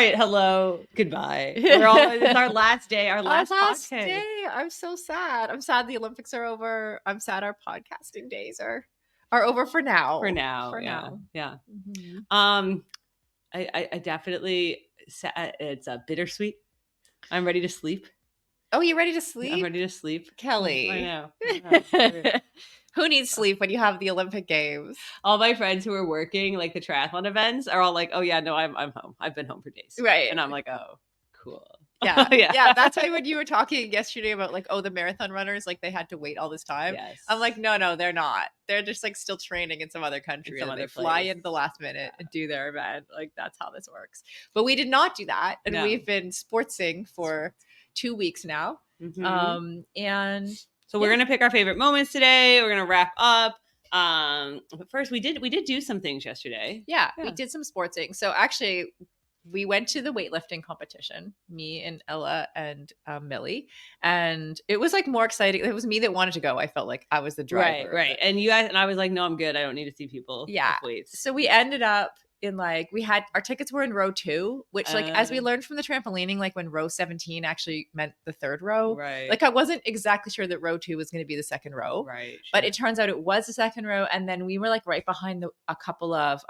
right. Hello. Goodbye. It's our last day, our last podcast. Day. I'm so sad. I'm sad the Olympics are over. I'm sad our podcasting days are over for now. For now. Yeah. Mm-hmm. I definitely, it's bittersweet. I'm ready to sleep. Oh, you ready to sleep? I'm ready to sleep. Kelly. I know. Who needs sleep when you have the Olympic Games? All my friends who are working like the triathlon events are all like, oh yeah, no, I'm home. I've been home for days. Right. And I'm like, oh, cool. Yeah. Yeah. That's why when you were talking yesterday about like, oh, the marathon runners, like they had to wait all this time. Yes. I'm like, no, they're not. They're just like still training in some other country. And they fly in the last minute and do their event. Like that's how this works. But we did not do that. And we've been sportsing for 2 weeks now. Mm-hmm. And so we're gonna pick our favorite moments today. We're gonna wrap up. But first we did do some things yesterday. Yeah, we did some sportsing. So actually we went to the weightlifting competition, me and Ella and Millie, and it was like more exciting. It was me that wanted to go. I felt like I was the driver. Right. And you guys and I was like, no, I'm good. I don't need to see people. Yeah. Weights. So we ended up in like our tickets were in row 2, which like as we learned from the trampolining, like when row 17 actually meant the third row. Right. Like I wasn't exactly sure that row 2 was going to be the second row. Right. Sure. But it turns out it was the second row, and then we were like right behind a couple of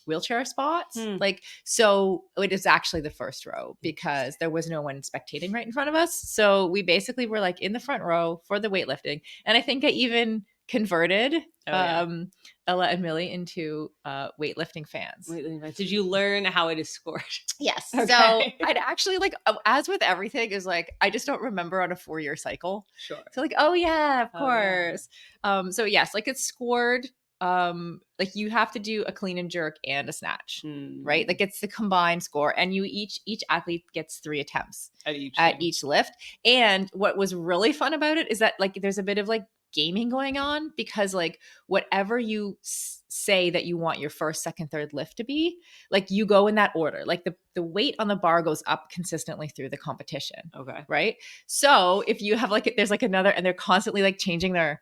wheelchair spots. Like so it is actually the first row because there was no one spectating right in front of us. So we basically were like in the front row for the weightlifting, and I think I even converted Ella and Millie into weightlifting fans. Did you learn how it is scored? Yes. Okay. So I'd actually like, as with everything, is like I just don't remember on a 4-year cycle. Sure. So like, oh yeah, of course. Yeah. So yes, like it's scored. Like you have to do a clean and jerk and a snatch, right? Like it's the combined score, and you each athlete gets 3 attempts at each lift. And what was really fun about it is that like there's a bit of like gaming going on, because like whatever you say that you want your first, second, third lift to be, like you go in that order. Like the weight on the bar goes up consistently through the competition. Okay. Right. So if you have like, there's like another, and they're constantly like changing their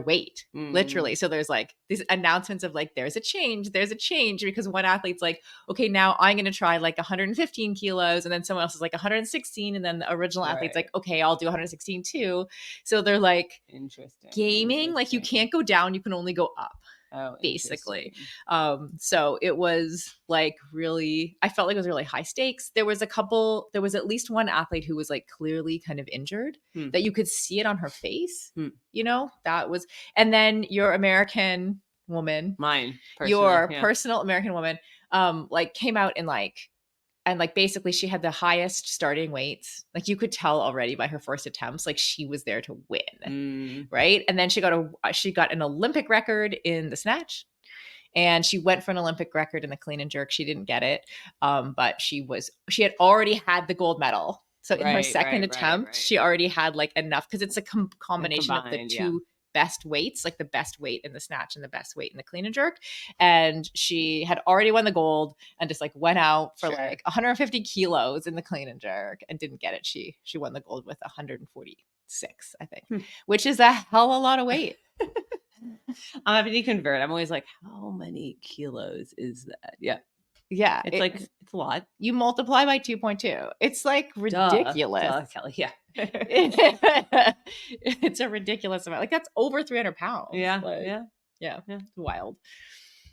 weight, literally. So there's like these announcements of like, there's a change, because one athlete's like, okay, now I'm going to try like 115 kilos. And then someone else is like 116. And then the original athlete's like, okay, I'll do 116 too. So they're like gaming, like you can't go down, you can only go up. Oh, basically. So it was like really, I felt like it was really high stakes. There was at least one athlete who was like clearly kind of injured, that you could see it on her face. You know, that was, and then your American woman, personal American woman, like came out and basically she had the highest starting weights. Like you could tell already by her first attempts, like she was there to win. Right. And then she got an Olympic record in the snatch, and she went for an Olympic record in the clean and jerk. She didn't get it. But she had already had the gold medal. So in her second attempt, she already had like enough, because it's a combination of the two best weights, like the best weight in the snatch and the best weight in the clean and jerk. And she had already won the gold and just like went out for like 150 kilos in the clean and jerk and didn't get it. She won the gold with 146, I think, which is a hell of a lot of weight. I'm having to convert. I'm always like, how many kilos is that? Yeah. Yeah. It's a lot. You multiply by 2.2. It's like ridiculous. Duh, Kelly. Yeah. It's a ridiculous amount. Like that's over 300 pounds. Yeah. Like, yeah. It's wild.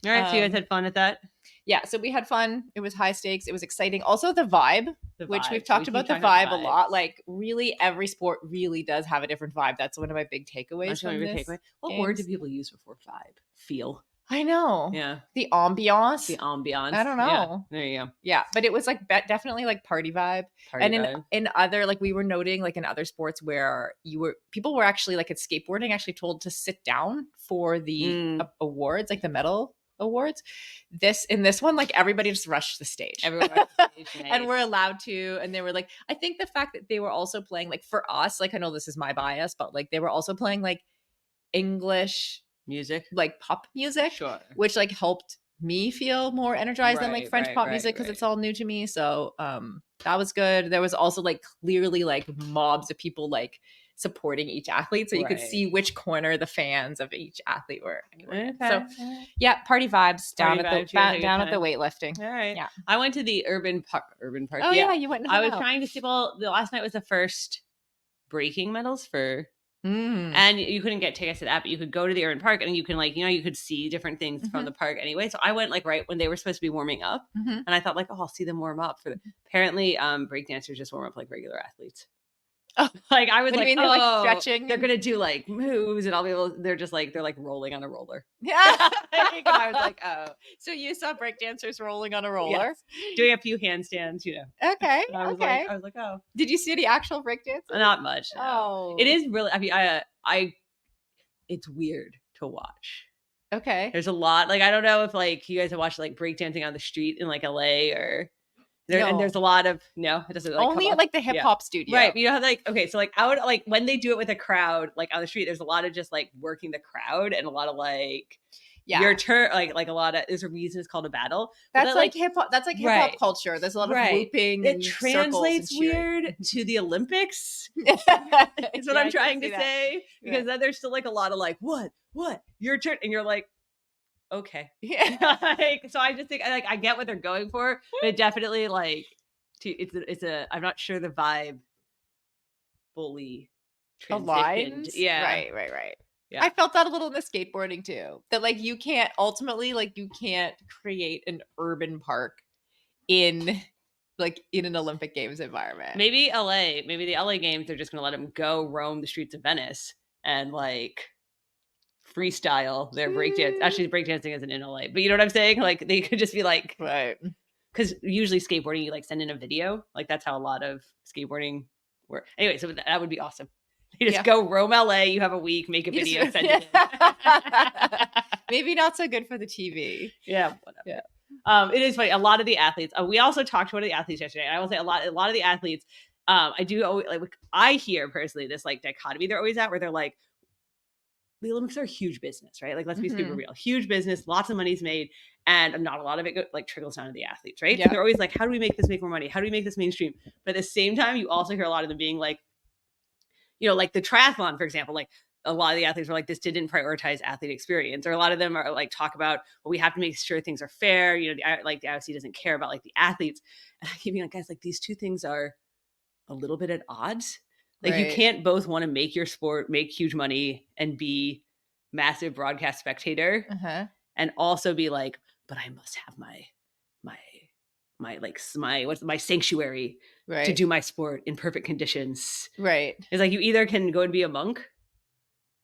All right. So you guys had fun at that? Yeah. So we had fun. It was high stakes. It was exciting. Also the vibe, which we've talked about the vibe a lot. Like really every sport really does have a different vibe. That's one of my big takeaways from this. What word do people use before vibe? Feel. I know. Yeah. The ambiance. I don't know. Yeah. There you go. Yeah. But it was like definitely like party vibe. In other, like we were noting like in other sports where people were actually like at skateboarding actually told to sit down for the awards, like the medal awards. In this one, like everybody just rushed the stage. Everyone rushed the stage. Nice. And we're allowed to. And they were like, I think the fact that they were also playing like for us, like I know this is my bias, but like they were also playing like English music, like pop music, which like helped me feel more energized than like French pop music, because it's all new to me. So that was good. There was also like clearly like mobs of people like supporting each athlete. So you could Right. see which corner the fans of each athlete were. Okay. So yeah, party vibes down Party at vibes, you had a good down at the time. weightlifting. All right. Yeah. I went to the urban park. Oh yeah, you went and I hung was out. trying to see, well, the last night was the first breaking medals for, Mm. and you couldn't get tickets to that, but you could go to the urban park and you can like, you could see different things from the park anyway. So I went like right when they were supposed to be warming up, and I thought like, oh, I'll see them warm up for apparently breakdancers just warm up like regular athletes. Oh, like I was what do like, you mean, oh, they're like stretching? They're gonna do like moves, and I'll be able. They're like rolling on a roller. Yeah. And I was like, oh, so you saw breakdancers rolling on a roller, yes. Doing a few handstands, Okay. And I was like, oh. Did you see the actual breakdancers? Not much. No. Oh, it is really. I mean, it's weird to watch. Okay. There's a lot. Like I don't know if like you guys have watched like breakdancing on the street in like LA or. And there's a lot of it doesn't like only at like the hip hop studio, right? You have like okay, so like out like when they do it with a crowd like on the street, there's a lot of just like working the crowd and a lot of like your turn like a lot of there's a reason it's called a battle. That's like hip hop. That's like hip hop culture. There's a lot of whooping. It translates weird to the Olympics. Is what I'm trying to say because then there's still like a lot of like what your turn and you're like. Okay. Yeah. So I just think I get what they're going for, but it definitely it's a I'm not sure the vibe fully aligned. Yeah. Right. Yeah. I felt that a little in the skateboarding too. That like you can't create an urban park in an Olympic Games environment. Maybe the LA Games, they're just gonna let them go roam the streets of Venice and like freestyle their breakdance. Actually, breakdancing isn't in LA, but you know what I'm saying? Like they could just be like, right? Because usually skateboarding, you like send in a video. Like that's how a lot of skateboarding work. Anyway, so that would be awesome. You just go roam LA. You have a week, make a video, send it in. Maybe not so good for the TV. Yeah, whatever. Yeah. It is funny. A lot of the athletes. We also talked to one of the athletes yesterday. And I will say a lot of the athletes. I do always like. I hear personally this like dichotomy they're always at, where they're like. The Olympics are a huge business, right? Like, let's be super real. Huge business, lots of money's made, and not a lot of it trickles down to the athletes, right? Yeah. So they're always like, how do we make this make more money? How do we make this mainstream? But at the same time, you also hear a lot of them being like, like the triathlon, for example, like a lot of the athletes were like, this didn't prioritize athlete experience. Or a lot of them are like, talk about, well, we have to make sure things are fair. The IOC doesn't care about like the athletes. And I keep being like, guys, like these two things are a little bit at odds. Like you can't both want to make your sport, make huge money and be massive broadcast spectator and also be like, but I must have my sanctuary to do my sport in perfect conditions. Right. It's like you either can go and be a monk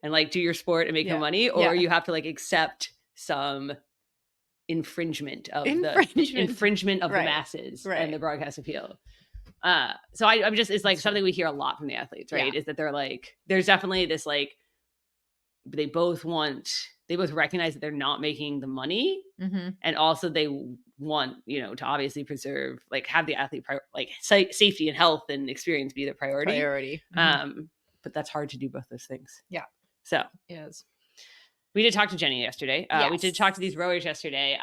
and like do your sport and make no money, or you have to like accept some infringement of the masses and the broadcast appeal. So I'm just, it's like something we hear a lot from the athletes, right? Is that they're like, there's definitely this like, they both recognize that they're not making the money, and also they want, to obviously preserve, like have the athlete safety and health and experience be the priority. But that's hard to do both those things. Yeah. So yes, we did talk to Jenny yesterday. We did talk to these rowers yesterday.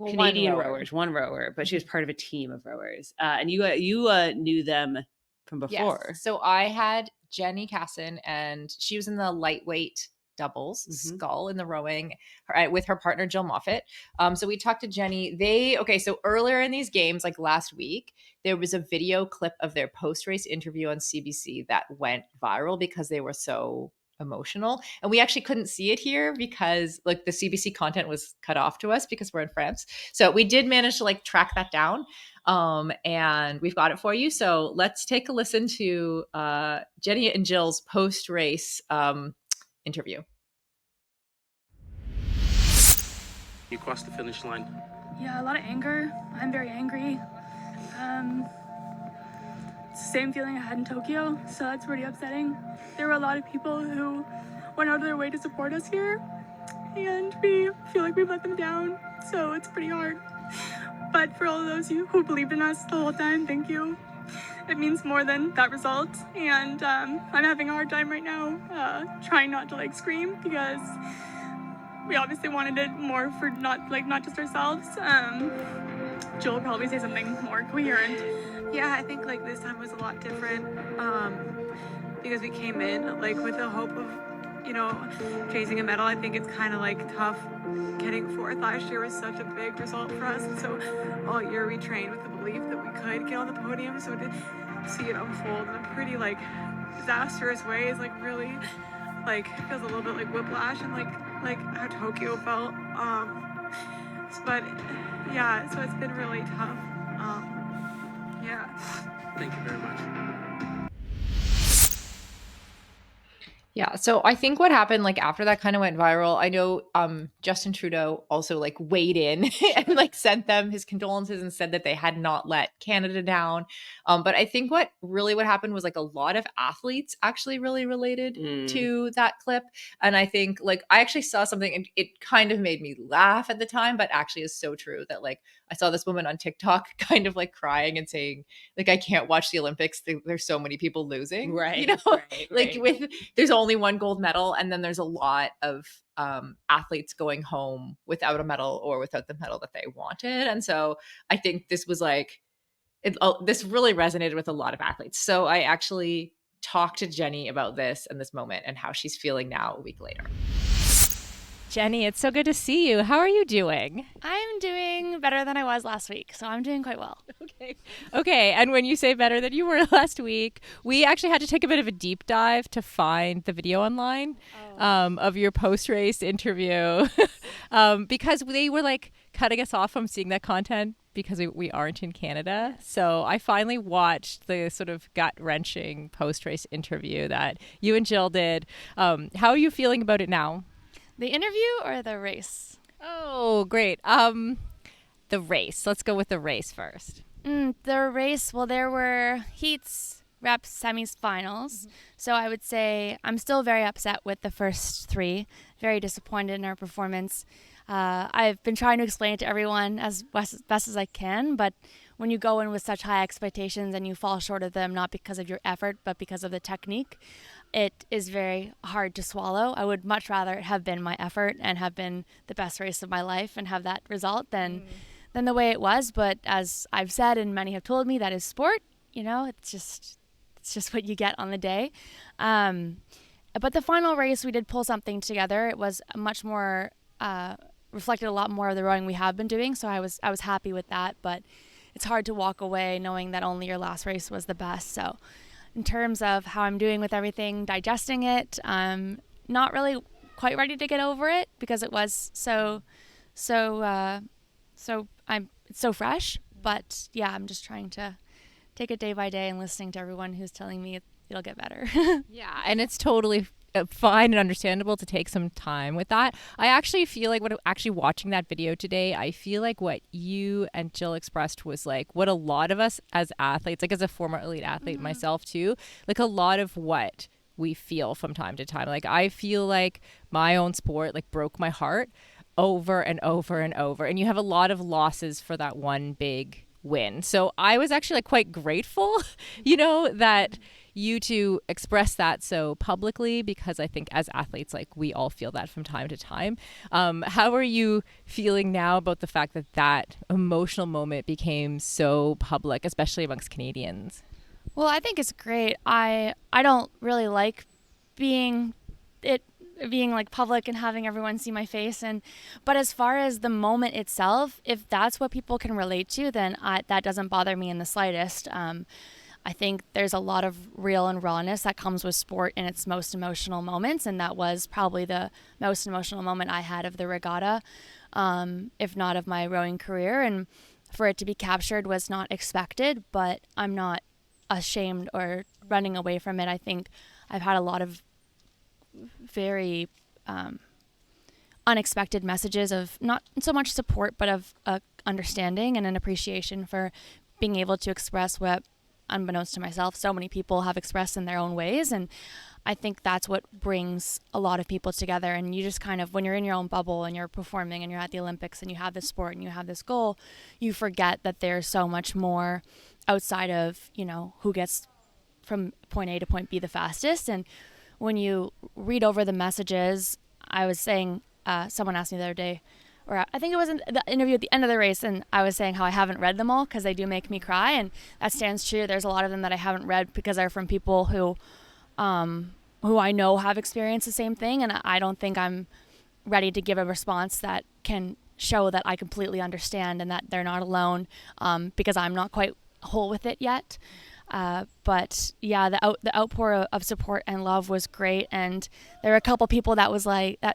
Canadian rowers, one rower, but she was part of a team of rowers. And you knew them from before. Yes. So I had Jenny Casson, and she was in the lightweight doubles scull in the rowing with her partner Jill Moffitt. So we talked to Jenny. So earlier in these games, like last week, there was a video clip of their post-race interview on CBC that went viral because they were so emotional, and we actually couldn't see it here because like the CBC content was cut off to us because we're in France. So we did manage to like track that down, and we've got it for you. So let's take a listen to Jenny and Jill's post-race interview. You crossed the finish line. Yeah, a lot of anger. I'm very angry. It's the same feeling I had in Tokyo, so that's pretty upsetting. There were a lot of people who went out of their way to support us here, and we feel like we've let them down, so it's pretty hard. But for all of those who believed in us the whole time, thank you. It means more than that result, and I'm having a hard time right now trying not to like scream because we obviously wanted it more for not just ourselves. Jill will probably say something more coherent. Yeah, I think like this time was a lot different. because we came in like with the hope of, you know, chasing a medal. I think it's kind of like tough. Getting fourth last year was such a big result for us, and so all year we trained with the belief that we could get on the podium. So to see it unfold in a pretty like disastrous way is like really like feels a little bit like whiplash and like how Tokyo felt. But yeah, so it's been really tough. Yeah. Thank you very much. Yeah. So I think what happened like after that kind of went viral, I know Justin Trudeau also like weighed in and like sent them his condolences and said that they had not let Canada down. But I think what happened was like a lot of athletes actually really related to that clip. And I think like I actually saw something and it kind of made me laugh at the time, but actually is so true that like I saw this woman on TikTok kind of like crying and saying like, I can't watch the Olympics. There's so many people losing, Right. You know, Right. like there's only one gold medal. And then there's a lot of athletes going home without a medal or without the medal that they wanted. And so I think this was like, this really resonated with a lot of athletes. So I actually talked to Jenny about this and this moment and how she's feeling now a week later. Jenny, it's so good to see you. How are you doing? I'm doing better than I was last week, so I'm doing quite well. Okay. And when you say better than you were last week, we actually had to take a bit of a deep dive to find the video online of your post-race interview because they were like cutting us off from seeing that content because we aren't in Canada. So I finally watched the sort of gut-wrenching post-race interview that you and Jill did. How are you feeling about it now? The interview or the race? Oh, great. The race. Let's go with the race first. The race, well, there were heats, reps, semis, finals. So I would say I'm still very upset with the first three, very disappointed in our performance. I've been trying to explain it to everyone as best as I can, but when you go in with such high expectations and you fall short of them, not because of your effort, but because of the technique, it is very hard to swallow. I would much rather it have been my effort and have been the best race of my life and have that result than the way it was. But as I've said and many have told me, that is sport. You know, it's just what you get on the day. But the final race, we did pull something together. It was much more reflected a lot more of the rowing we have been doing. So I was happy with that. But it's hard to walk away knowing that only your last race was the best. So in terms of how I'm doing with everything, digesting it, I'm not really quite ready to get over it because it was it's so fresh. But yeah, I'm just trying to take it day by day and listening to everyone who's telling me it'll get better. Yeah, and it's totally fine and understandable to take some time with that. I actually feel like watching that video today, I feel like what you and Jill expressed was like what a lot of us as athletes, like as a former elite athlete myself too, like a lot of what we feel from time to time. Like I feel like my own sport like broke my heart over and over and over. And you have a lot of losses for that one big win. So I was actually like quite grateful, you know, that you two express that so publicly, because I think as athletes, like we all feel that from time to time. How are you feeling now about the fact that that emotional moment became so public, especially amongst Canadians? Well, I think it's great. I don't really like being like public and having everyone see my face, but as far as the moment itself, if that's what people can relate to, then that doesn't bother me in the slightest. I think there's a lot of real and rawness that comes with sport in its most emotional moments, and that was probably the most emotional moment I had of the regatta, if not of my rowing career. And for it to be captured was not expected, but I'm not ashamed or running away from it. I think I've had a lot of very unexpected messages of not so much support, but of understanding and an appreciation for being able to express what, unbeknownst to myself, so many people have expressed in their own ways. And I think that's what brings a lot of people together. And you just kind of, when you're in your own bubble and you're performing and you're at the Olympics and you have this sport and you have this goal, you forget that there's so much more outside of, you know, who gets from point A to point B the fastest. And when you read over the messages, I was saying, someone asked me the other day, or I think it was in the interview at the end of the race, and I was saying how I haven't read them all because they do make me cry, and that stands true. There's a lot of them that I haven't read because they're from people who who I know have experienced the same thing, and I don't think I'm ready to give a response that can show that I completely understand and that they're not alone, because I'm not quite whole with it yet. But yeah, the outpour of support and love was great, and there were a couple people that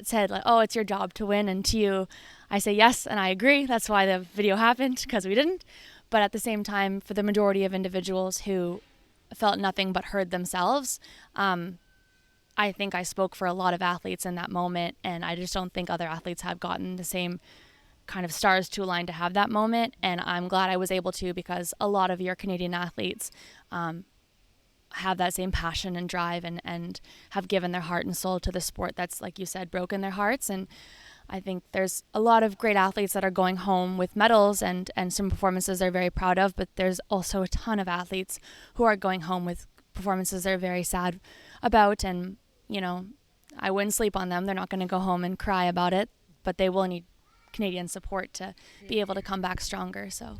said like, oh, it's your job to win, and to you I say yes, and I agree. That's why the video happened, because we didn't. But at the same time, for the majority of individuals who felt nothing but heard themselves, I think I spoke for a lot of athletes in that moment, and I just don't think other athletes have gotten the same kind of stars to align to have that moment. And I'm glad I was able to, because a lot of your Canadian athletes have that same passion and drive, and have given their heart and soul to the sport that's, like you said, broken their hearts. And I think there's a lot of great athletes that are going home with medals and some performances they're very proud of, but there's also a ton of athletes who are going home with performances they're very sad about. And, you know, I wouldn't sleep on them. They're not going to go home and cry about it, but they will need Canadian support to be able to come back stronger. So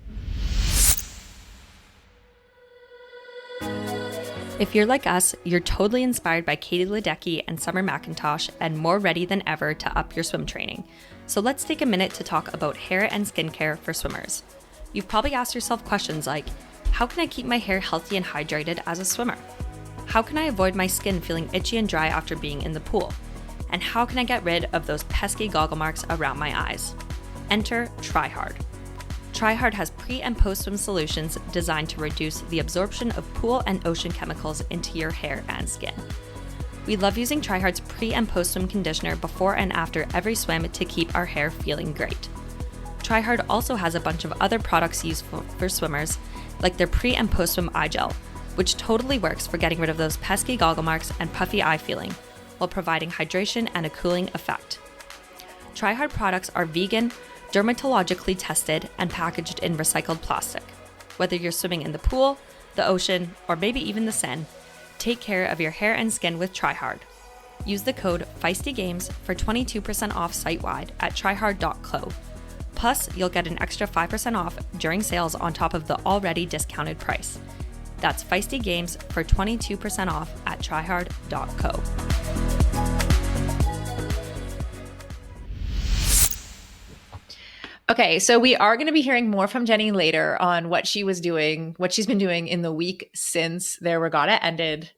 if you're like us, you're totally inspired by Katie Ledecky and Summer McIntosh and more ready than ever to up your swim training. So let's take a minute to talk about hair and skincare for swimmers. You've probably asked yourself questions like, how can I keep my hair healthy and hydrated as a swimmer? How can I avoid my skin feeling itchy and dry after being in the pool? And how can I get rid of those pesky goggle marks around my eyes? Enter TryHard. TryHard has pre- and post-swim solutions designed to reduce the absorption of pool and ocean chemicals into your hair and skin. We love using TryHard's pre- and post-swim conditioner before and after every swim to keep our hair feeling great. TryHard also has a bunch of other products useful for swimmers, like their pre- and post-swim eye gel, which totally works for getting rid of those pesky goggle marks and puffy eye feeling, while providing hydration and a cooling effect. TryHard products are vegan, dermatologically tested, and packaged in recycled plastic. Whether you're swimming in the pool, the ocean, or maybe even the Seine, take care of your hair and skin with TryHard. Use the code FEISTYGAMES for 22% off site-wide at tryhard.co. Plus, you'll get an extra 5% off during sales on top of the already discounted price. That's Feisty Games for 22% off at tryhard.co. Okay, so we are going to be hearing more from Jenny later on what she's been doing in the week since their regatta ended,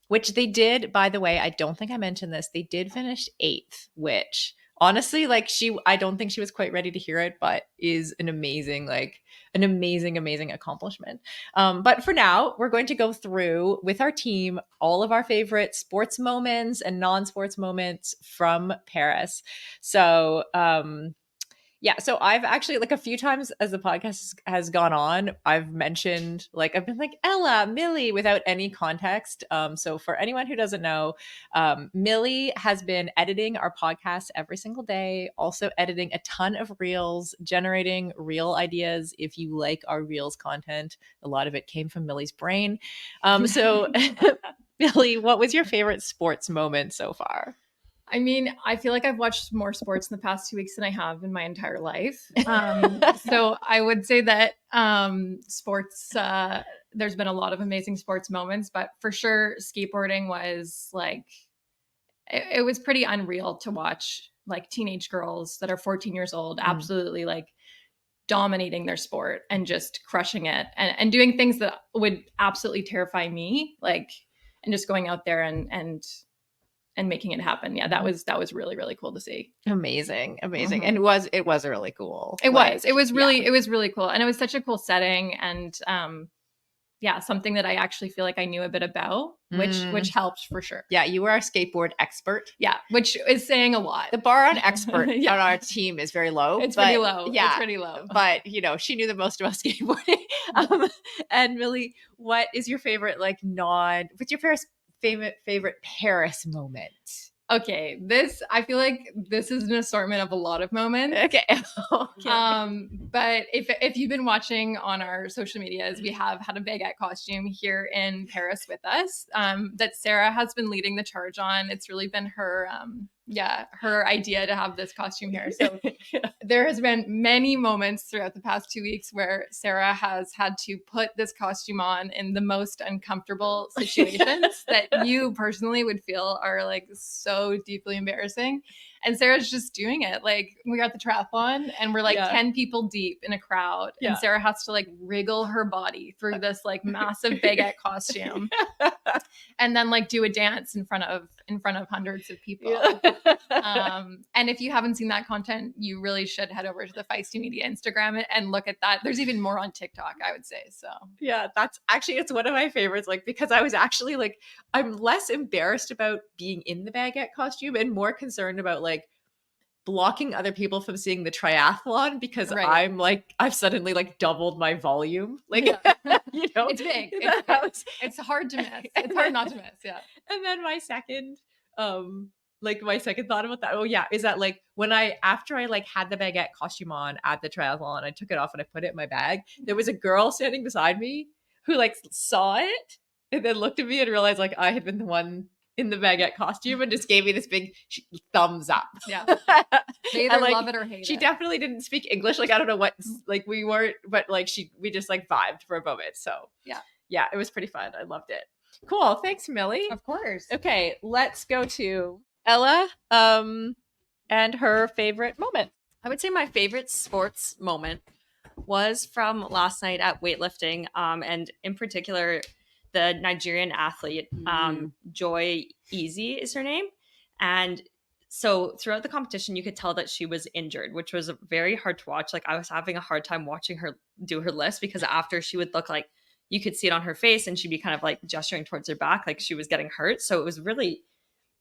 which they did, by the way, I don't think I mentioned this, they did finish 8th, which honestly, I don't think she was quite ready to hear it, but is an amazing accomplishment. But for now, we're going to go through with our team all of our favorite sports moments and non-sports moments from Paris. So, yeah, so I've actually, like, a few times as the podcast has gone on, I've mentioned, like, I've been like, Ella, Millie, without any context. So for anyone who doesn't know, Millie has been editing our podcast every single day, also editing a ton of reels, generating reel ideas. If you like our reels content, a lot of it came from Millie's brain. So Millie, what was your favorite sports moment so far? I mean, I feel like I've watched more sports in the past 2 weeks than I have in my entire life. So I would say that sports, there's been a lot of amazing sports moments, but for sure, skateboarding was like, it was pretty unreal to watch, like, teenage girls that are 14 years old, absolutely like dominating their sport and just crushing it and doing things that would absolutely terrify me, like, and just going out there and making it happen. Yeah, that was really, really cool to see. Amazing. Mhm. And it was really cool. It was really cool. And it was such a cool setting. And yeah, something that I actually feel like I knew a bit about, which helped for sure. Yeah, you were our skateboard expert. Yeah, which is saying a lot. The bar on expert Yeah. on our team is very low. It's pretty low. Yeah, It's pretty low. But, you know, she knew the most about skateboarding. And Millie, what is your favorite, like, what's your favorite Paris moment? Okay, I feel like this is an assortment of a lot of moments. Okay. But if you've been watching on our social medias, we have had a baguette costume here in Paris with us, that Sarah has been leading the charge on. It's really been her her idea to have this costume here. So there has been many moments throughout the past 2 weeks where Sarah has had to put this costume on in the most uncomfortable situations that you personally would feel are like so deeply embarrassing. And Sarah's just doing it. Like we got the triathlon and we're like 10 people deep in a crowd and Sarah has to like wriggle her body through this like massive baguette costume and then like do a dance in front of hundreds of people. And if you haven't seen that content, you really should head over to the Feisty Media Instagram and look at that. There's even more on TikTok, I would say. So yeah, that's actually, it's one of my favorites. Like, because I was actually like, I'm less embarrassed about being in the baguette costume and more concerned about like blocking other people from seeing the triathlon because I'm like, I've suddenly like doubled my volume. Like, you know, it's big. It's hard to miss. It's hard not to miss. Yeah. And then my second thought about that, is that like after I like had the baguette costume on at the triathlon, I took it off and I put it in my bag. There was a girl standing beside me who like saw it and then looked at me and realized like I had been the one in the baguette costume and just gave me this big thumbs up. Yeah. They either love it or hate it. She definitely didn't speak English. Like, I don't know what, like we weren't, but like we just like vibed for a moment. So yeah, it was pretty fun. I loved it. Cool. Thanks, Millie. Of course. Okay. Let's go to Ella, and her favorite moment. I would say my favorite sports moment was from last night at weightlifting, and in particular, the Nigerian athlete, Joy Easy is her name. And so throughout the competition, you could tell that she was injured, which was very hard to watch. Like I was having a hard time watching her do her lifts because after she would look like, you could see it on her face and she'd be kind of like gesturing towards her back, like she was getting hurt. So it was really,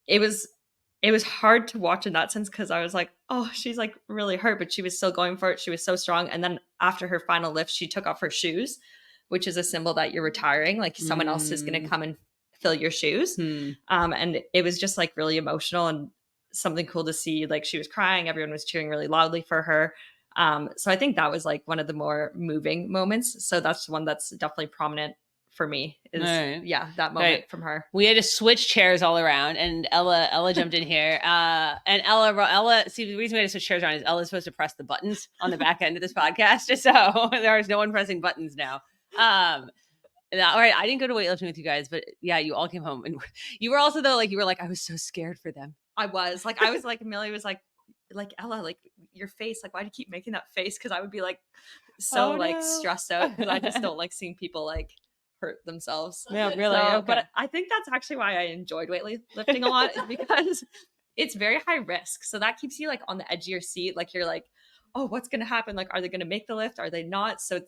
it was hard to watch in that sense because I was like, oh, she's like really hurt, but she was still going for it. She was so strong. And then after her final lift, she took off her shoes, which is a symbol that you're retiring. Like someone else is going to come and fill your shoes. And it was just like really emotional and something cool to see. Like she was crying. Everyone was cheering really loudly for her. So I think that was like one of the more moving moments. So that's one that's definitely prominent for me is that moment from her. We had to switch chairs all around and Ella jumped in here. And Ella, see, the reason we had to switch chairs around is Ella's supposed to press the buttons on the back end of this podcast. So there's no one pressing buttons now. All right, I didn't go to weightlifting with you guys, but yeah, you all came home and you were also though, like you were like, I was so scared for them. I was like, Millie was like Ella, like your face, like why do you keep making that face? Because I would be like like stressed out because I just don't like seeing people like hurt themselves. Yeah, really. So, okay. But I think that's actually why I enjoyed weightlifting a lot is because it's very high risk. So that keeps you like on the edge of your seat. Like you're like, oh, what's going to happen? Like, are they going to make the lift? Are they not? So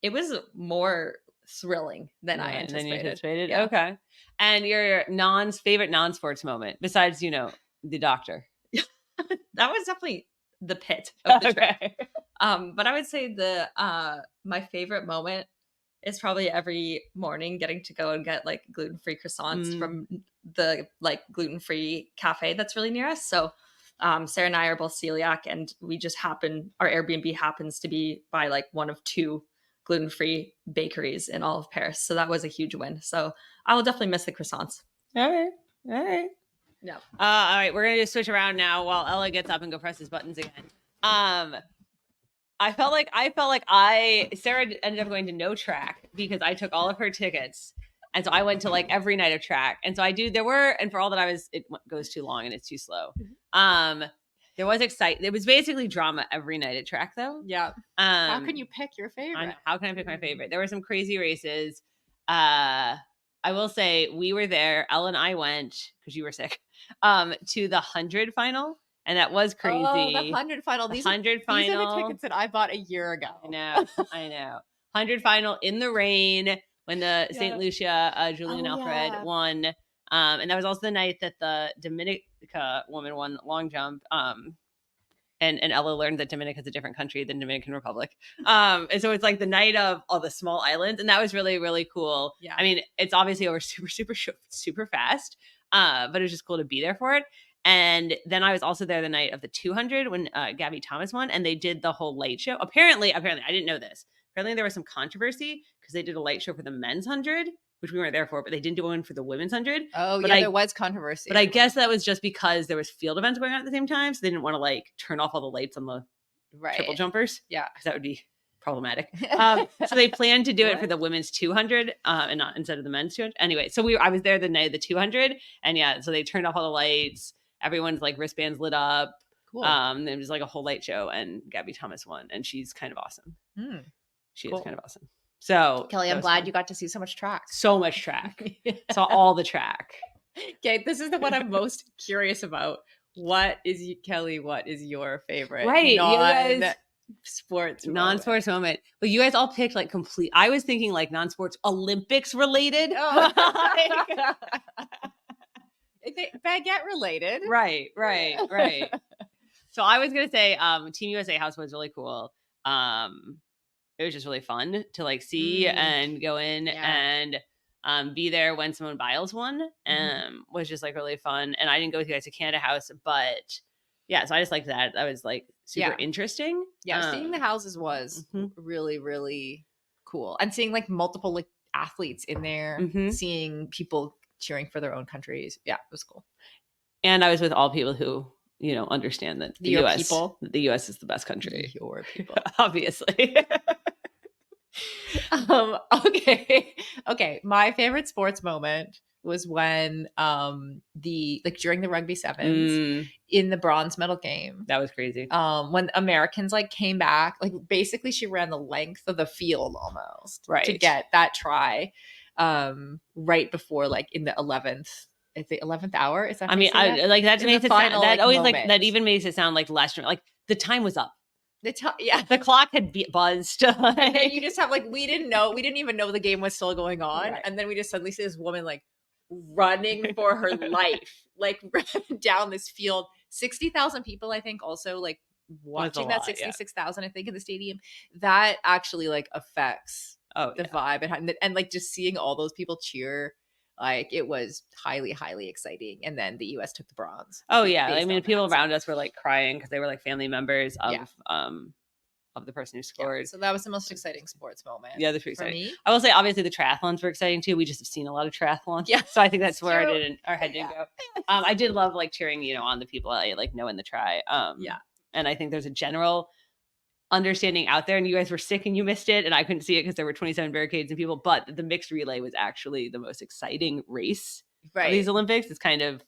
it was more thrilling than I anticipated. Yeah. Okay. And your favorite non-sports moment besides, the doctor? That was definitely the pit of the trip. But I would say my favorite moment is probably every morning getting to go and get like gluten-free croissants from the like gluten-free cafe that's really near us. So Sarah and I are both celiac and our Airbnb happens to be by like one of two gluten-free bakeries in all of Paris. So that was a huge win. So I will definitely miss the croissants. All right. Yeah. All right. We're going to just switch around now while Ella gets up and go press his buttons again. I felt like Sarah ended up going to no track because I took all of her tickets. And so I went to like every night of track. And so and for all that it goes too long and it's too slow. There was it was basically drama every night at track though. Yeah. How can you pick your favorite? How can I pick my favorite? There were some crazy races. I will say we were there. Ella and I went because you were sick, to the 100 final. And that was crazy. Oh, the 100 final. These are the tickets that I bought a year ago. I know. 100 final in the rain when the St. Lucia, Julian Alfred won. And that was also the night that the Dominica woman won long jump. And Ella learned that Dominica is a different country than Dominican Republic. And so it's like the night of all the small islands. And that was really, really cool. Yeah. I mean, it's obviously over super, super, super fast. But it was just cool to be there for it. And then I was also there the night of the 200 when Gabby Thomas won, and they did the whole light show. Apparently, I didn't know this. Apparently, there was some controversy because they did a light show for the men's 100, which we weren't there for, but they didn't do one for the women's 100. Oh, but yeah, there was controversy. But I guess that was just because there was field events going on at the same time, so they didn't want to like turn off all the lights on the triple jumpers. Yeah, because that would be problematic. So they planned to do it for the women's 200 and not instead of the men's 200. Anyway, so I was there the night of the 200, and yeah, so they turned off all the lights. Everyone's like wristbands lit up. Cool. There was like a whole light show, and Gabby Thomas won, and she's kind of awesome. She is kind of awesome. So Kelly, I'm glad you got to see so much track. So much track. Saw all the track. Okay, this is the one I'm most curious about. Kelly, what is your favorite? Right. Non-sports moment. But you guys all picked like complete. I was thinking like non-sports Olympics related. Oh. Baguette related. Right. So I was going to say Team USA House was really cool. It was just really fun to like see and go in and be there when Simone Biles won. Was just like really fun. And I didn't go with you guys to Canada House, but yeah, so I just liked that. That was like super interesting. Yeah, seeing the houses was really, really cool. And seeing like multiple like athletes in there, seeing people cheering for their own countries. Yeah, it was cool. And I was with all people who, you know, understand that the US is the best country. Your people. Obviously. Okay. My favorite sports moment was when during the rugby sevens in the bronze medal game. That was crazy. When Americans like came back, like basically she ran the length of the field almost to get that try right before like in the 11th. It's the 11th hour. Is that? I mean, that makes it sound, that always moment. Like that even makes it sound like less. Like the time was up. The clock had buzzed. And then you just have like we didn't even know the game was still going on, and then we just suddenly see this woman like running for her life, like down this field. 60,000 people, I think, also like watching that 66,000, I think, in the stadium. That actually like affects the vibe and like just seeing all those people cheer. Like it was highly, highly exciting. And then the US took the bronze. Oh yeah. I mean, people around us were like crying because they were like family members of the person who scored. So that was the most exciting sports moment. Yeah, that's pretty exciting. Me. I will say, obviously, the triathlons were exciting too. We just have seen a lot of triathlons. Yeah. So I think that's where our head didn't go. I did love like cheering, you know, on the people I like know in the tri. And I think there's a general understanding out there, and you guys were sick and you missed it, and I couldn't see it because there were 27 barricades and people, but the mixed relay was actually the most exciting race of these Olympics. It's kind of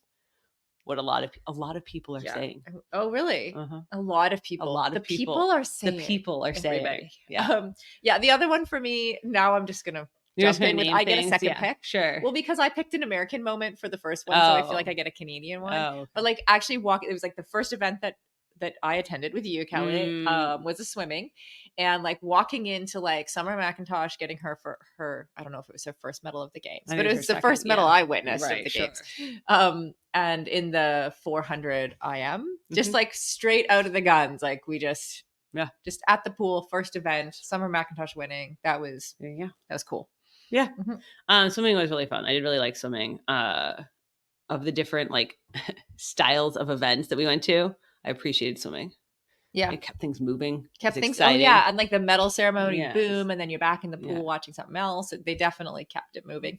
what a lot of people are saying. Oh, really? A lot of people. The people are saying. The people are saying. The other one for me, now I'm just gonna jump in with, I get a second pick. Sure. Well, because I picked an American moment for the first one, so I feel like I get a Canadian one. But like actually it was like the first event that I attended with you, Kelly, was a swimming, and like walking into like Summer McIntosh getting her for her, I don't know if it was her first medal of the games, but it was the first medal I witnessed of the games. And in the 400 IM, just like straight out of the guns, like we just at the pool, first event, Summer McIntosh winning. That was cool. Yeah. Swimming was really fun. I did really like swimming. Of the different like styles of events that we went to, I appreciated swimming. Yeah. It kept things moving. Exciting. And like the medal ceremony, boom, and then you're back in the pool watching something else. They definitely kept it moving.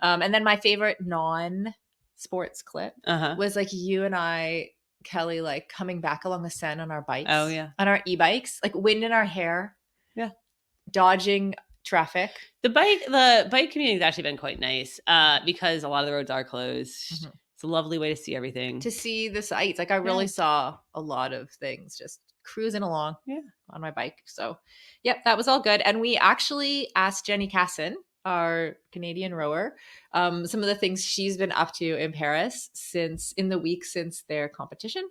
And then my favorite non-sports clip was like you and I, Kelly, like coming back along the Seine on our bikes. Oh yeah. On our e-bikes, like wind in our hair. Yeah. Dodging traffic. The bike community has actually been quite nice because a lot of the roads are closed. It's a lovely way to see everything. To see the sights. Like I really saw a lot of things just cruising along on my bike. So, that was all good. And we actually asked Jenny Casson, our Canadian rower, some of the things she's been up to in Paris since their competition.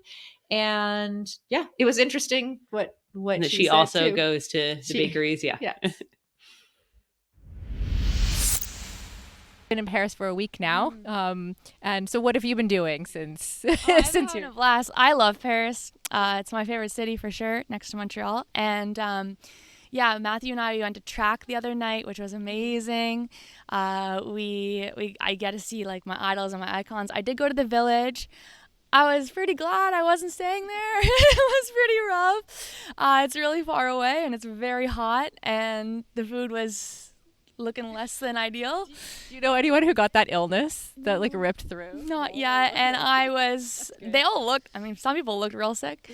And it was interesting what she also goes to the bakeries. Yeah. Been in Paris for a week now, and so what have you been doing since since you're blast? I love Paris. It's my favorite city for sure, next to Montreal. And Matthew and I went to track the other night, which was amazing. I get to see like my idols and my icons. I did go to the village. I was pretty glad I wasn't staying there. It was pretty rough. It's really far away and it's very hot, and the food was looking less than ideal. Do you know anyone who got that illness that like ripped through? Not yet. And they all look, I mean, some people looked real sick.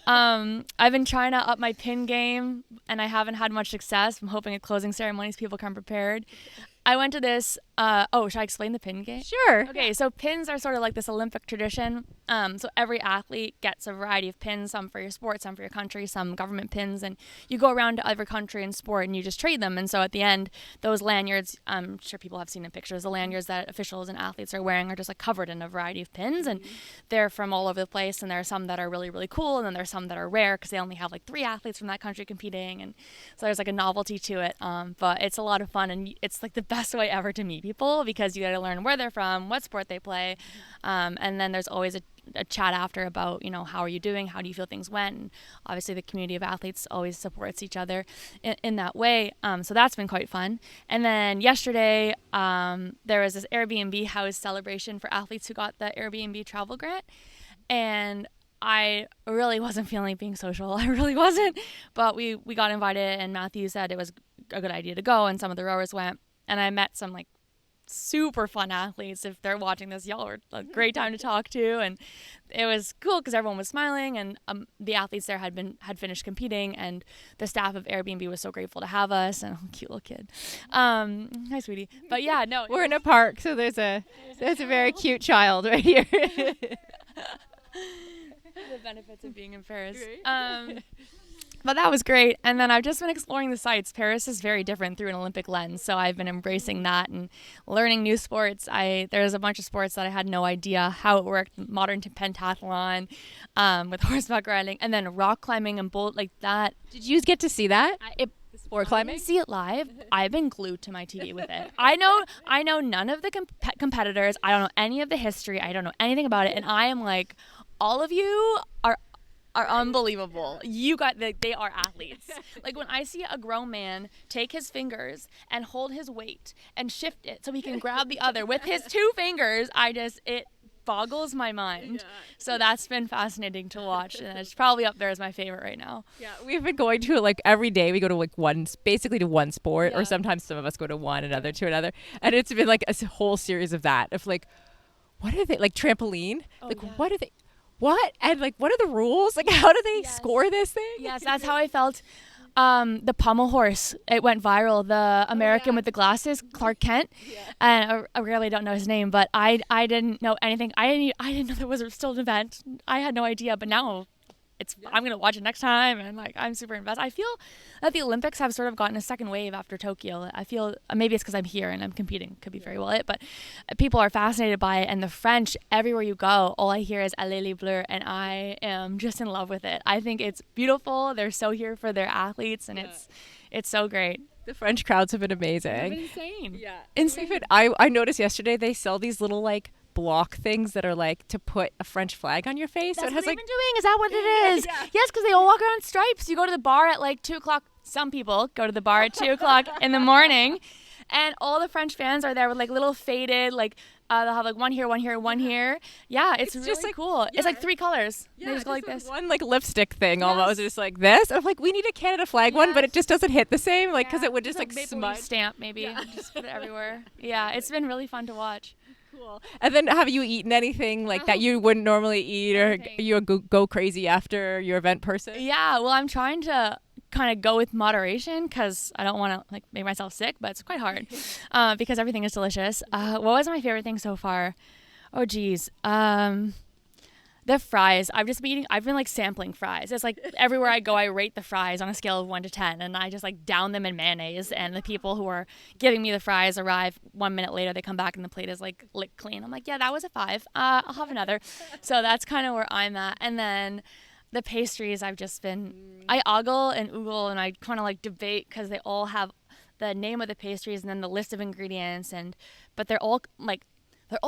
I've been trying to up my pin game and I haven't had much success. I'm hoping at closing ceremonies people come prepared. I went to this, should I explain the pin game? Sure. Okay, so pins are sort of like this Olympic tradition. So every athlete gets a variety of pins, some for your sport, some for your country, some government pins, and you go around to every country and sport and you just trade them. And so at the end, those lanyards, I'm sure people have seen in pictures, the lanyards that officials and athletes are wearing are just like covered in a variety of pins, and they're from all over the place, and there are some that are really, really cool, and then there's some that are rare because they only have like 3 athletes from that country competing, and so there's like a novelty to it, but it's a lot of fun, and it's like the best way ever to meet people because you got to learn where they're from, what sport they play, and then there's always a chat after about, how are you doing, how do you feel things went, and obviously the community of athletes always supports each other in that way, so that's been quite fun. And then yesterday there was this Airbnb house celebration for athletes who got the Airbnb travel grant, and I really wasn't feeling being social. I really wasn't, but we got invited, and Matthew said it was a good idea to go, and some of the rowers went, and I met some like super fun athletes. If they're watching this, y'all were a great time to talk to, and it was cool because everyone was smiling, and the athletes there had finished competing, and the staff of Airbnb was so grateful to have us. And cute little kid, hi sweetie. But yeah, no, we're in a park, so there's a very cute child right here. The benefits of being in Paris. But that was great. And then I've just been exploring the sites. Paris is very different through an Olympic lens, so I've been embracing that and learning new sports. There's a bunch of sports that I had no idea how it worked. Modern pentathlon, with horseback riding, and then rock climbing and like that. Did you get to see that? Sport climbing? I didn't see it live. I've been glued to my TV with it. I know none of the competitors. I don't know any of the history. I don't know anything about it, and I am like, all of you are unbelievable. They are athletes. Like when I see a grown man take his fingers and hold his weight and shift it so he can grab the other with his 2 fingers, it boggles my mind. Yeah. So that's been fascinating to watch, and it's probably up there as my favorite right now. Yeah, we've been going to like every day we go to like basically to one sport, or sometimes some of us go to one, another to another, and it's been like a whole series of that, of like, what are they, like trampoline? What are they? What? And like, what are the rules? Like, how do they score this thing? Yes, that's how I felt. The pommel horse, it went viral. The American with the glasses, Clark Kent. And I really don't know his name, but I didn't know anything. I didn't know there was still an event. I had no idea, but now I'm gonna watch it next time, and like I'm super invested. I feel that the Olympics have sort of gotten a second wave after Tokyo. I feel maybe it's because I'm here and I'm competing, could be very well it, but people are fascinated by it, and the French, everywhere you go, all I hear is Allez les Bleus, and I am just in love with it. I think it's beautiful. They're so here for their athletes, and it's so great. The French crowds have been amazing. They've been insane. Yeah, insane. I noticed yesterday they sell these little like block things that are like to put a French flag on your face. That's so it has what like they've been doing. Is that what it is? Yeah. Yes, because they all walk around stripes. You go to the bar at like 2:00. Some people go to the bar at 2:00 in the morning, and all the French fans are there with like little faded, like they'll have like one here, one here, one here. Yeah, it's really just like cool. Yeah. It's like 3 colors. Yeah, they just go like this. One like lipstick thing almost, just like this. I'm like, we need a Canada flag one, but it just doesn't hit the same, like because it would just like smudge. Stamp maybe. Just put it everywhere. Yeah, it's been really fun to watch. Cool. And then have you eaten anything like that you wouldn't normally eat, or you go crazy after your event person? Yeah, well, I'm trying to kind of go with moderation because I don't want to like make myself sick, but it's quite hard because everything is delicious. What was my favorite thing so far? Oh geez. The fries. I've been like sampling fries. It's like everywhere I go, I rate the fries on a scale of 1 to 10, and I just like down them in mayonnaise, and the people who are giving me the fries arrive 1 minute later. They come back and the plate is like licked clean. I'm like, yeah, that was a 5. I'll have another. So that's kind of where I'm at. And then the pastries, I ogle and oogle, and I kind of like debate because they all have the name of the pastries and then the list of ingredients, but they're all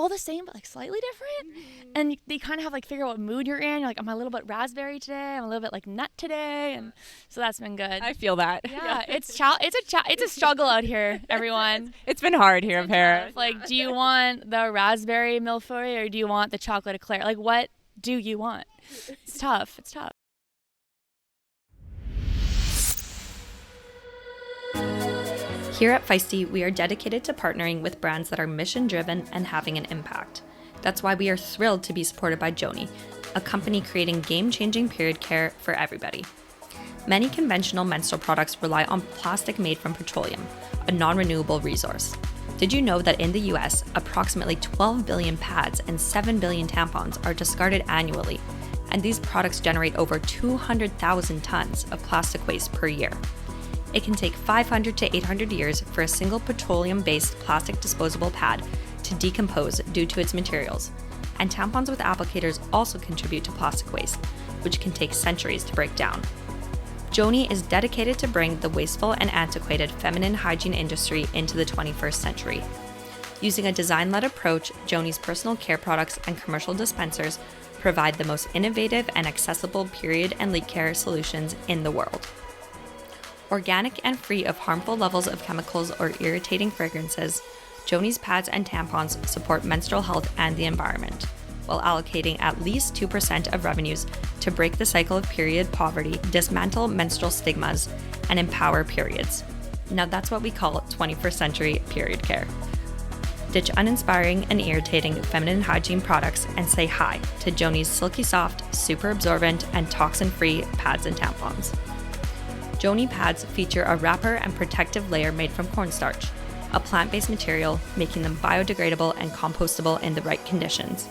the same, but like slightly different. And they kind of have like figure out what mood you're in. You're like, I'm a little bit raspberry today. I'm a little bit like nut today, and so that's been good. I feel that. Yeah, it's a struggle out here, everyone. It's been hard here in Paris. Like, do you want the raspberry millefeuille or do you want the chocolate eclair? Like, what do you want? It's tough. It's tough. Here at Feisty, we are dedicated to partnering with brands that are mission-driven and having an impact. That's why we are thrilled to be supported by Joni, a company creating game-changing period care for everybody. Many conventional menstrual products rely on plastic made from petroleum, a non-renewable resource. Did you know that in the US, approximately 12 billion pads and 7 billion tampons are discarded annually, and these products generate over 200,000 tons of plastic waste per year? It can take 500 to 800 years for a single petroleum-based plastic disposable pad to decompose due to its materials, and tampons with applicators also contribute to plastic waste, which can take centuries to break down. Joni is dedicated to bring the wasteful and antiquated feminine hygiene industry into the 21st century. Using a design-led approach, Joni's personal care products and commercial dispensers provide the most innovative and accessible period and leak care solutions in the world. Organic and free of harmful levels of chemicals or irritating fragrances, Joni's pads and tampons support menstrual health and the environment, while allocating at least 2% of revenues to break the cycle of period poverty, dismantle menstrual stigmas, and empower periods. Now that's what we call 21st century period care. Ditch uninspiring and irritating feminine hygiene products and say hi to Joni's silky soft, super absorbent, and toxin-free pads and tampons. Joni pads feature a wrapper and protective layer made from cornstarch, a plant-based material, making them biodegradable and compostable in the right conditions.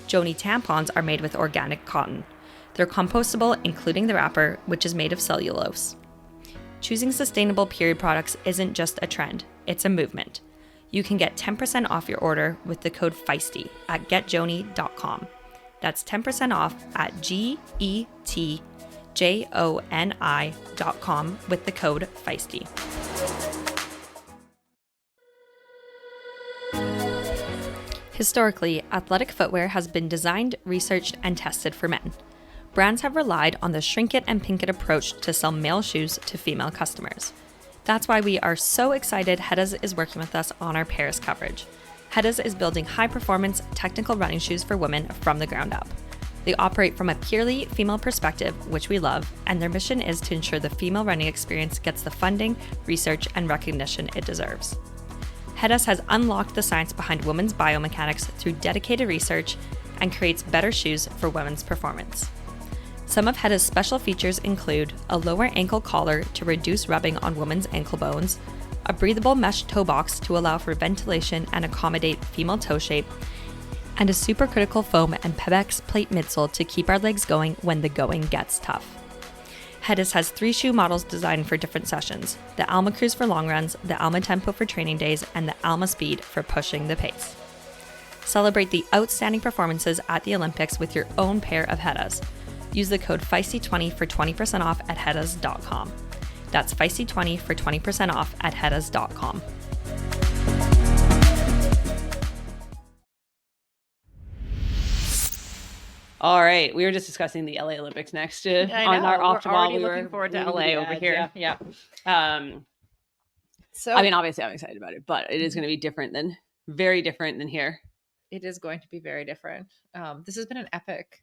Joni tampons are made with organic cotton. They're compostable, including the wrapper, which is made of cellulose. Choosing sustainable period products isn't just a trend, it's a movement. You can get 10% off your order with the code Feisty at getjoni.com. That's 10% off at GETJONI.com with the code Feisty. Historically, athletic footwear has been designed, researched, and tested for men. Brands have relied on the shrink it and pink it approach to sell male shoes to female customers. That's why we are so excited Heddas is working with us on our Paris coverage. Heddas is building high-performance, technical running shoes for women from the ground up. They operate from a purely female perspective, which we love, and their mission is to ensure the female running experience gets the funding, research, and recognition it deserves. Heddas has unlocked the science behind women's biomechanics through dedicated research and creates better shoes for women's performance. Some of Heddas' special features include a lower ankle collar to reduce rubbing on women's ankle bones, a breathable mesh toe box to allow for ventilation and accommodate female toe shape, and a supercritical foam and Pebax plate midsole to keep our legs going when the going gets tough. Heddas has 3 shoe models designed for different sessions: the Alma Cruise for long runs, the Alma Tempo for training days, and the Alma Speed for pushing the pace. Celebrate the outstanding performances at the Olympics with your own pair of Heddas. Use the code Feisty20 for 20% off at heddas.com. That's Feisty20 for 20% off at heddas.com. All right, we were just discussing the LA Olympics next on our off We're already looking forward to LA over here. Yeah. So I mean, obviously, I'm excited about it, but it is going to be very different than here. It is going to be very different. This has been an epic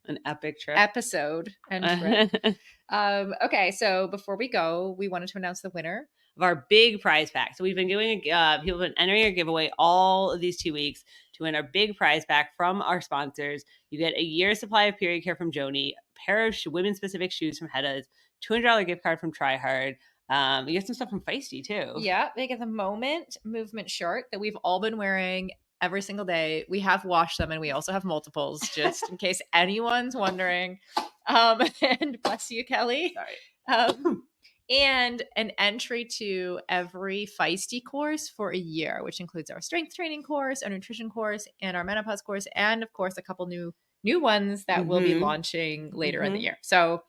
trip episode and trip. Okay, so before we go, we wanted to announce the winner of our big prize pack. So we've been doing people have been entering a giveaway all of these 2 weeks to win our big prize pack from our sponsors. You get a year's supply of period care from Joni, a pair of women specific shoes from Heddas, $200 gift card from Try Hard. You get some stuff from Feisty too. Yeah, they get the movement shirt that we've all been wearing every single day. We have washed them and we also have multiples just in case anyone's wondering. And bless you, Kelly. Sorry. And an entry to every Feisty course for a year, which includes our strength training course, our nutrition course, and our menopause course, and of course a couple new ones that we'll be launching later in the year. So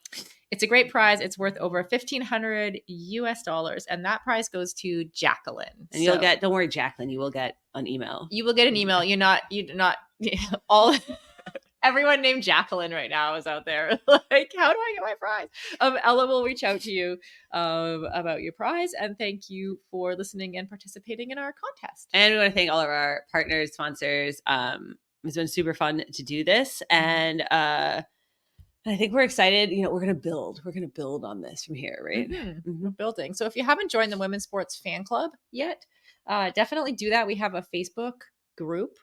it's a great prize. It's worth over $1,500 US, and that prize goes to Jacqueline. And you'll get, don't worry, Jacqueline, you will get an email. You will get an email. You do not all. Everyone named Jacqueline right now is out there. Like, how do I get my prize? Ella will reach out to you about your prize. And thank you for listening and participating in our contest. And we want to thank all of our partners, sponsors. It's been super fun to do this. And I think we're excited. You know, we're gonna build on this from here, right? We're building. So if you haven't joined the Women's Sports Fan Club yet, definitely do that. We have a Facebook group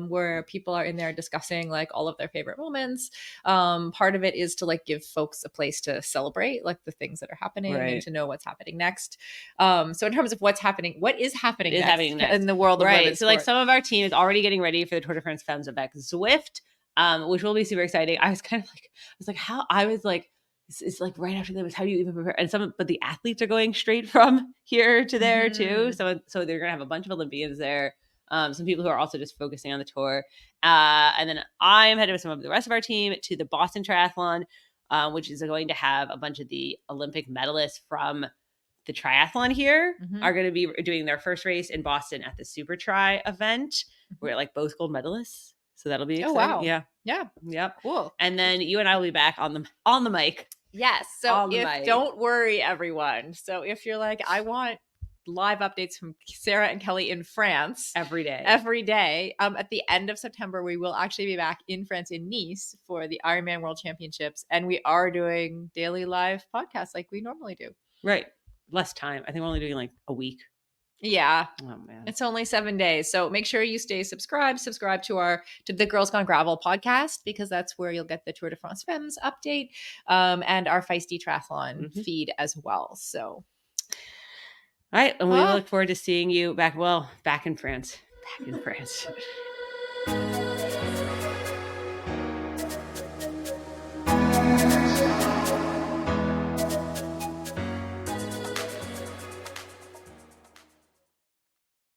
where people are in there discussing like all of their favorite moments. Part of it is to like give folks a place to celebrate like the things that are happening and to know what's happening next. So in terms of what is happening next in the world of women's so sport? Like some of our team is already getting ready for the Tour de France Femmes avec Zwift, which will be super exciting. It's like right after them is how do you even prepare? And but the athletes are going straight from here to there too. So they're gonna have a bunch of Olympians there. Some people who are also just focusing on the tour. And then I'm headed with some of the rest of our team to the Boston Triathlon, which is going to have a bunch of the Olympic medalists from the triathlon here are going to be doing their first race in Boston at the Super Tri event. We're like both gold medalists. So that'll be exciting. Oh, wow. Yeah. Yep. Cool. And then you and I will be back on the mic. Yes. So don't worry, everyone. So if you're like, I want live updates from Sarah and Kelly in France every day. At the end of September, we will actually be back in France in Nice for the Ironman World Championships. And we are doing daily live podcasts like we normally do. Right. Less time. I think we're only doing like a week. Yeah. Oh man. It's only 7 days. So make sure you stay subscribed to the Girls Gone Gravel podcast, because that's where you'll get the Tour de France Femmes update and our Feisty Triathlon feed as well. So all right. And we look forward to seeing you back in France.